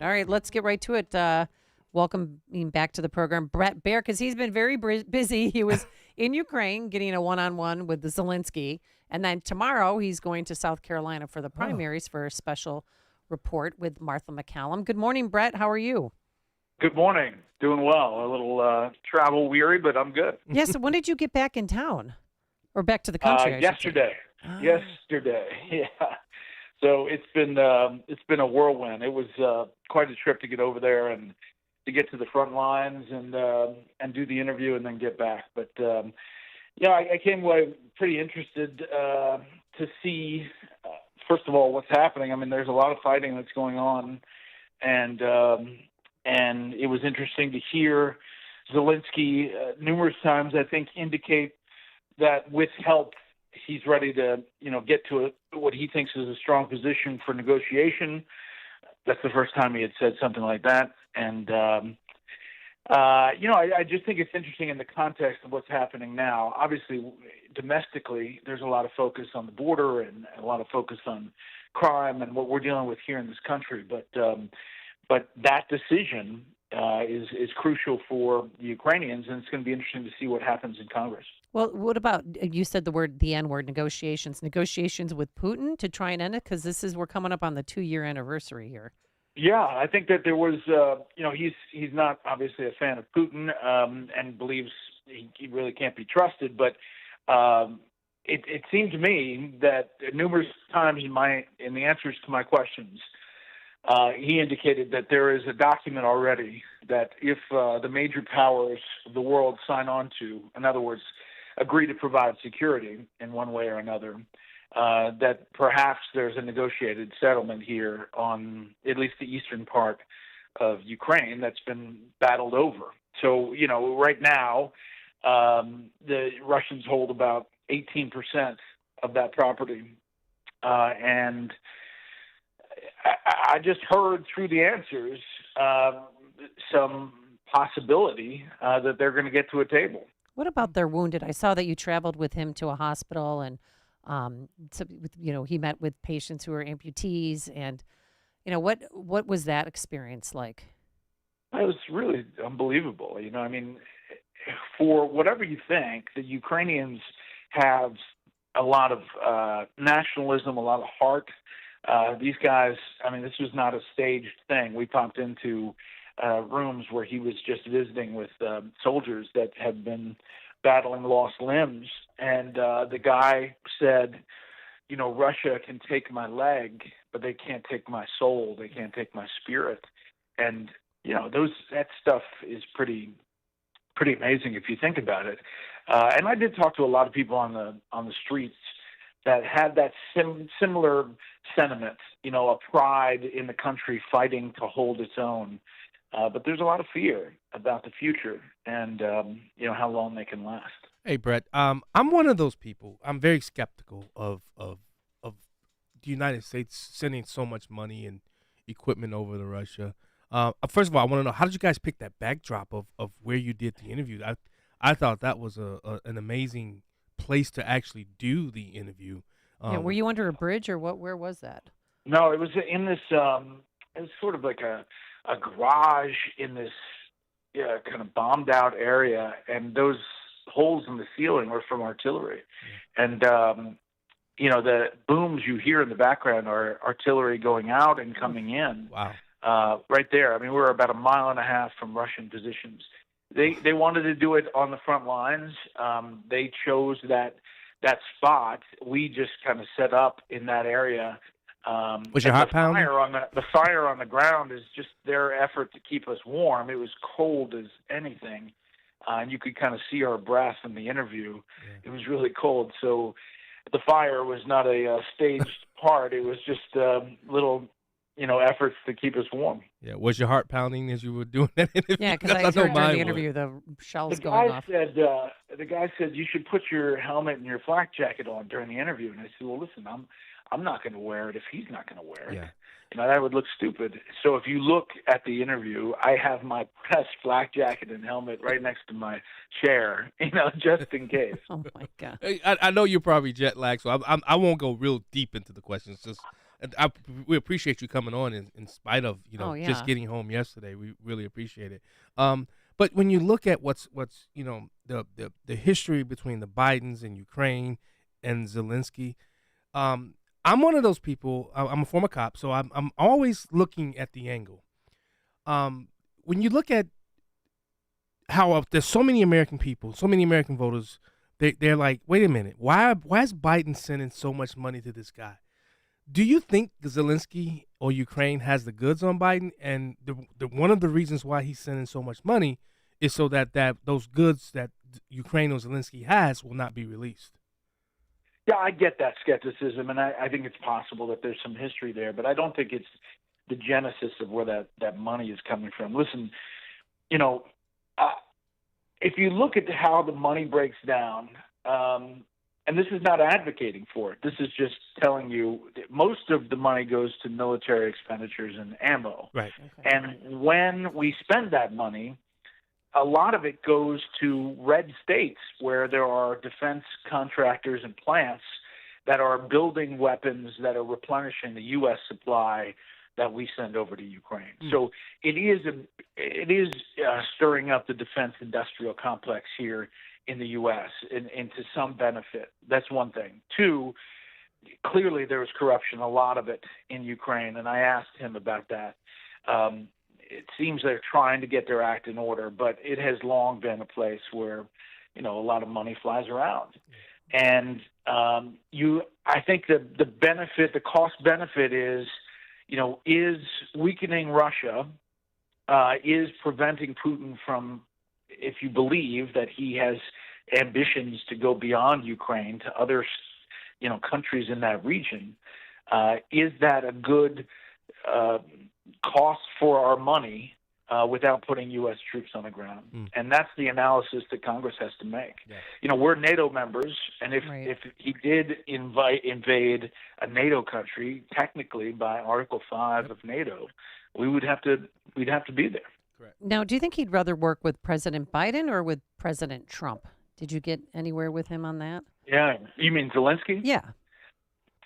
All right, let's get right to it. Welcome back to the program, Bret Baier, because he's been very busy. He was in Ukraine getting a one-on-one with the Zelenskyy, and then tomorrow he's going to South Carolina for the primaries for a special report with Martha McCallum. Good morning, Bret. How are you? Good morning. Doing well. A little travel weary, but I'm good. Yes. So when did you get back in town, or back to the country? Yesterday. Yesterday. Yeah. So it's been a whirlwind. It was quite a trip to get over there and to get to the front lines and do the interview and then get back. But I came away pretty interested to see first of all what's happening. I mean, there's a lot of fighting that's going on, and it was interesting to hear Zelenskyy numerous times, I think, indicate that with help, he's ready to, get to what he thinks is a strong position for negotiation. That's the first time he had said something like that. And, I just think it's interesting in the context of what's happening now. Obviously, domestically, there's a lot of focus on the border and a lot of focus on crime and what we're dealing with here in this country. But that decision is crucial for the Ukrainians, and it's going to be interesting to see what happens in Congress. Well, what about, you said the N-word, negotiations with Putin to try and end it? Because we're coming up on the 2-year anniversary here. Yeah, I think that there was, he's not obviously a fan of Putin and believes he really can't be trusted. But it seemed to me that numerous times in the answers to my questions, he indicated that there is a document already that if the major powers of the world sign on to, in other words, agree to provide security in one way or another, that perhaps there's a negotiated settlement here on at least the eastern part of Ukraine that's been battled over. So, right now, the Russians hold about 18% of that property. And I just heard through the answers some possibility that they're going to get to a table. What about their wounded? I saw that you traveled with him to a hospital, and he met with patients who are amputees, and what was that experience like? It was really unbelievable. For whatever you think, the Ukrainians have a lot of nationalism, a lot of heart. These guys, this was not a staged thing. We popped into rooms where he was just visiting with soldiers that had been battling lost limbs. And the guy said, Russia can take my leg, but they can't take my soul. They can't take my spirit. And, that stuff is pretty amazing if you think about it. And I did talk to a lot of people on the streets that had that similar sentiment, a pride in the country fighting to hold its own. But there's a lot of fear about the future and, how long they can last. Hey, Bret, I'm one of those people. I'm very skeptical of the United States sending so much money and equipment over to Russia. First of all, I want to know, how did you guys pick that backdrop of where you did the interview? I thought that was an amazing place to actually do the interview. Were you under a bridge or what? Where was that? No, it was in this. It was sort of like a garage in this kind of bombed out area, and those holes in the ceiling were from artillery, and the booms you hear in the background are artillery going out and coming in. Wow! Right there. We're about 1.5 miles from Russian positions. They wanted to do it on the front lines. They chose that spot. We just kind of set up in that area. Was your heart pounding? The fire on the ground is just their effort to keep us warm. It was cold as anything, and you could kind of see our breath in the interview. Yeah. It was really cold. So the fire was not a staged part. It was just little efforts to keep us warm. Yeah, was your heart pounding as you were doing that interview? Yeah, because I heard during the interview the shells going off. The guy said you should put your helmet and your flak jacket on during the interview, and I said, well, listen, I'm not going to wear it if he's not going to wear it. Yeah. That would look stupid. So if you look at the interview, I have my press flak jacket and helmet right next to my chair, just in case. Oh my God! I know you're probably jet lagged, so I won't go real deep into the questions. Just we appreciate you coming on in spite of Oh, just yeah. getting home yesterday. We really appreciate it. But when you look at what's the history between the Bidens and Ukraine and Zelensky, I'm one of those people. I'm a former cop, so I'm always looking at the angle. When you look at how there's so many American people, so many American voters, they're like, wait a minute, why is Biden sending so much money to this guy? Do you think Zelensky or Ukraine has the goods on Biden? And the one of the reasons why he's sending so much money is so that those goods that Ukraine or Zelensky has will not be released. Yeah, I get that skepticism, and I think it's possible that there's some history there, but I don't think it's the genesis of where that money is coming from. Listen, if you look at how the money breaks down, and this is not advocating for it, this is just telling you that most of the money goes to military expenditures and ammo. Right. Okay. And when we spend that money, a lot of it goes to red states where there are defense contractors and plants that are building weapons that are replenishing the U.S. supply that we send over to Ukraine. So it is stirring up the defense industrial complex here in the U.S. into some benefit. That's one thing. Two, clearly there was corruption, a lot of it in Ukraine, and I asked him about that. It seems they're trying to get their act in order, but it has long been a place where, a lot of money flies around. And I think the benefit, the cost benefit is weakening Russia, is preventing Putin from, if you believe that he has ambitions to go beyond Ukraine to other, countries in that region, is that a good cost for our money without putting U.S. troops on the ground? And that's the analysis that Congress has to make. Yeah. We're NATO members, and if he did invade a NATO country, technically by Article 5 of NATO, we'd have to be there. Correct. Now, do you think he'd rather work with President Biden or with President Trump? Did you get anywhere with him on that? Yeah. You mean Zelensky? Yeah.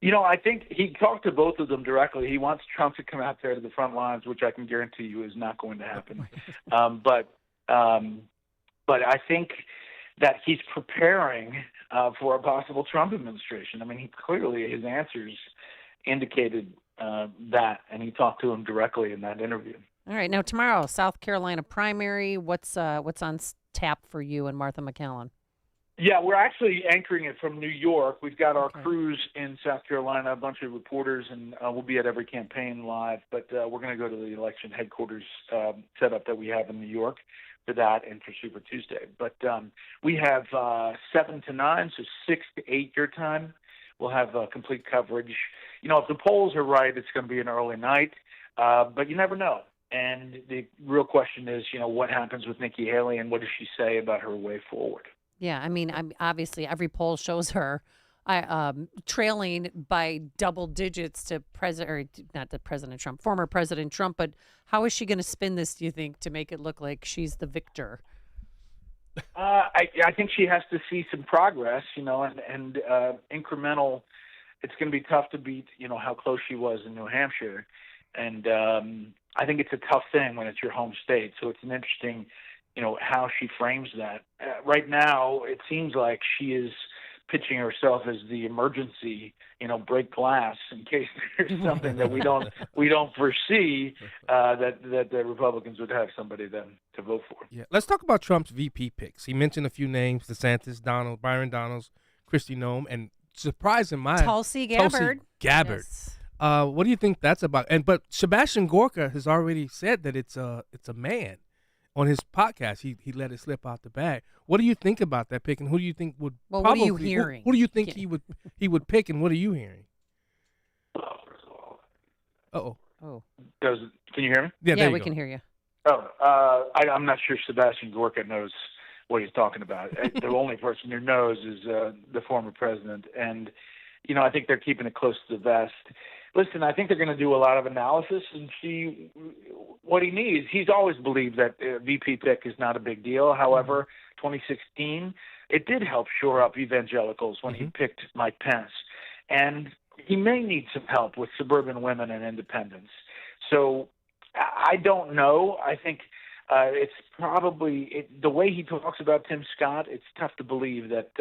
I think he talked to both of them directly. He wants Trump to come out there to the front lines, which I can guarantee you is not going to happen. But I think that he's preparing for a possible Trump administration. I mean, his answers indicated that, and he talked to him directly in that interview. All right. Now, tomorrow, South Carolina primary. What's on tap for you and Martha McCallum? Yeah, we're actually anchoring it from New York. We've got our crews in South Carolina, a bunch of reporters, and we'll be at every campaign live. But we're going to go to the election headquarters setup that we have in New York for that and for Super Tuesday. But we have 7 to 9, so 6 to 8 your time. We'll have complete coverage. If the polls are right, it's going to be an early night, but you never know. And the real question is, what happens with Nikki Haley and what does she say about her way forward? Yeah, I mean, obviously every poll shows her trailing by double digits to former President Trump. But how is she going to spin this, do you think, to make it look like she's the victor? I think she has to see some progress, and incremental. It's going to be tough to beat, how close she was in New Hampshire. And I think it's a tough thing when it's your home state. So it's an interesting how she frames that. Right now, it seems like she is pitching herself as the emergency, break glass in case there's something that we don't foresee that the Republicans would have somebody then to vote for. Yeah, let's talk about Trump's VP picks. He mentioned a few names: DeSantis, Byron Donalds, Kristi Noem, and surprising mind, Tulsi Gabbard. Yes. What do you think that's about? But Sebastian Gorka has already said that it's a man. On his podcast, he let it slip out the bag. What do you think about that pick, and who do you think would? Well, what are you hearing? Who do you think he would pick, and what are you hearing? Oh. Can you hear me? Yeah, we can hear you. I'm not sure Sebastian Gorka knows what he's talking about. The only person who knows is the former president, and I think they're keeping it close to the vest. Listen, I think they're going to do a lot of analysis and see what he needs. He's always believed that VP pick is not a big deal. However, 2016, it did help shore up evangelicals when he picked Mike Pence. And he may need some help with suburban women and independents. So I don't know. I think it's probably the way he talks about Tim Scott. It's tough to believe that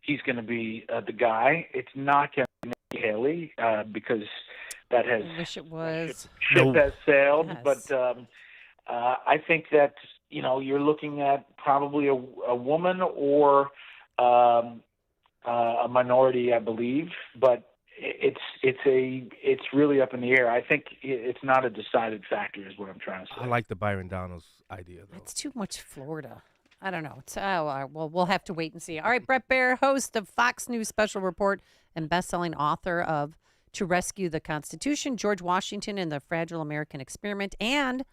he's going to be the guy. It's not going to be Nikki Haley because that has I wish it was. ship has sailed. Yes. But I think that you're looking at probably a woman or a minority, I believe, but it's really up in the air. I think it's not a decided factor, is what I'm trying to say. I like the Byron Donalds idea, though. It's too much Florida. I don't know. Well, we'll have to wait and see. All right, Bret Baier, host of Fox News Special Report and best-selling author of To Rescue the Constitution, George Washington and the Fragile American Experiment, and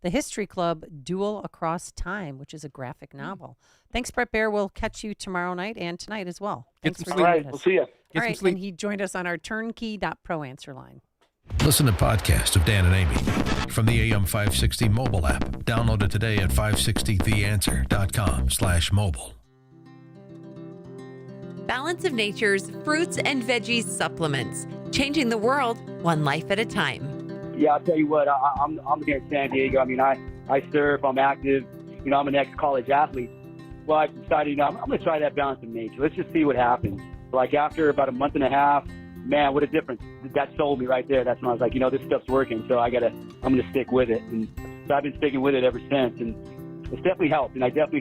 the History Club Duel Across Time, which is a graphic novel. Thanks, Bret Baier. We'll catch you tomorrow night and tonight as well. Thanks for All joining right, us. we'll see you. All right, and he joined us on our turnkey.pro answer line. Listen to podcasts of Dan and Amy from the AM 560 mobile app. Download it today at 560theanswer.com/mobile. Balance of Nature's fruits and veggies supplements, changing the world one life at a time. Yeah, I'll tell you what, I'm here in San Diego. I mean, I surf, I'm active, I'm an ex-college athlete. Well, I decided, I'm going to try that balance of nature. Let's just see what happens. Like after about a month and a half, man, what a difference. That sold me right there. That's when I was like, this stuff's working, so I'm going to stick with it. And so I've been sticking with it ever since. And it's definitely helped. And I definitely